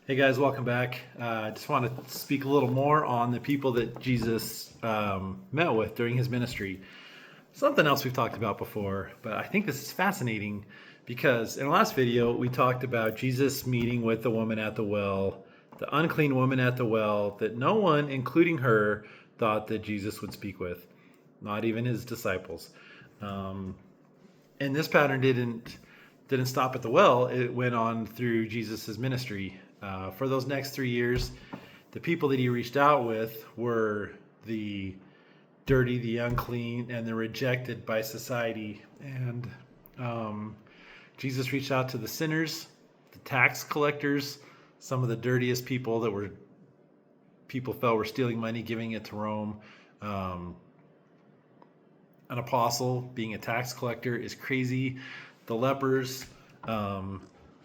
Hey guys, welcome back. I just want to speak a little more on the people that Jesus met with during his ministry. Something else we've talked about before, but I think this is fascinating because in the last video we talked about Jesus meeting with the woman at the well, the unclean woman at the well that no one, including her, thought that Jesus would speak with, not even his disciples. Um, and this pattern didn't stop at the well. It went on through Jesus's ministry. For those next 3 years, the people that he reached out with were the dirty, the unclean, and the rejected by society. And Jesus reached out to the sinners, the tax collectors, some of the dirtiest people that people felt were stealing money, giving it to Rome. An apostle being a tax collector is crazy. The lepers,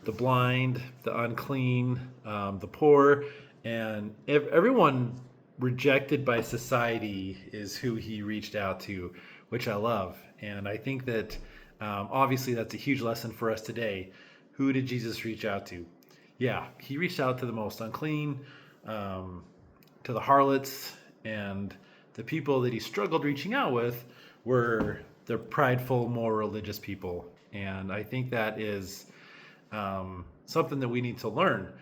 the blind, the unclean, the poor, and everyone rejected by society is who he reached out to, which I love. And I think that obviously that's a huge lesson for us today. Who did Jesus reach out to? Yeah, he reached out to the most unclean, to the harlots, and the people that he struggled reaching out with were the prideful, more religious people. And I think that is something that we need to learn.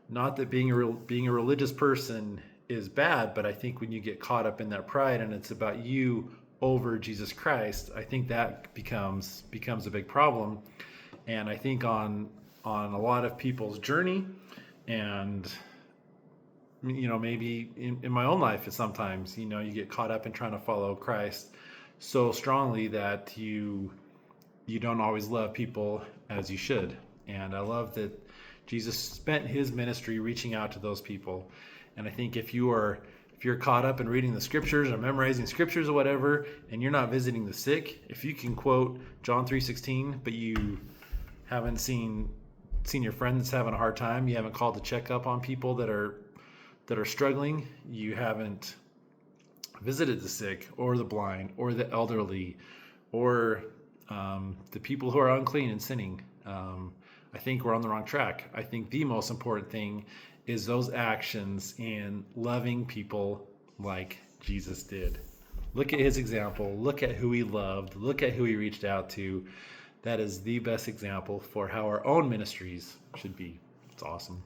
Not that being a religious person is bad, but I think when you get caught up in that pride and it's about you over Jesus Christ, I think that becomes a big problem. And I think on a lot of people's journey, and maybe in my own life, sometimes you get caught up in trying to follow Christ so strongly that you don't always love people as you should. And I love that Jesus spent his ministry reaching out to those people. And I think if you're caught up in reading the scriptures or memorizing scriptures or whatever, and you're not visiting the sick, if you can quote John 3:16, but you haven't seen your friend that's having a hard time, you haven't called to check up on people that are struggling, you haven't visited the sick or the blind or the elderly or the people who are unclean and sinning, I think we're on the wrong track. I think the most important thing is those actions in loving people like Jesus did. Look at his example. Look at who he loved. Look at who he reached out to. That is the best example for how our own ministries should be. It's awesome.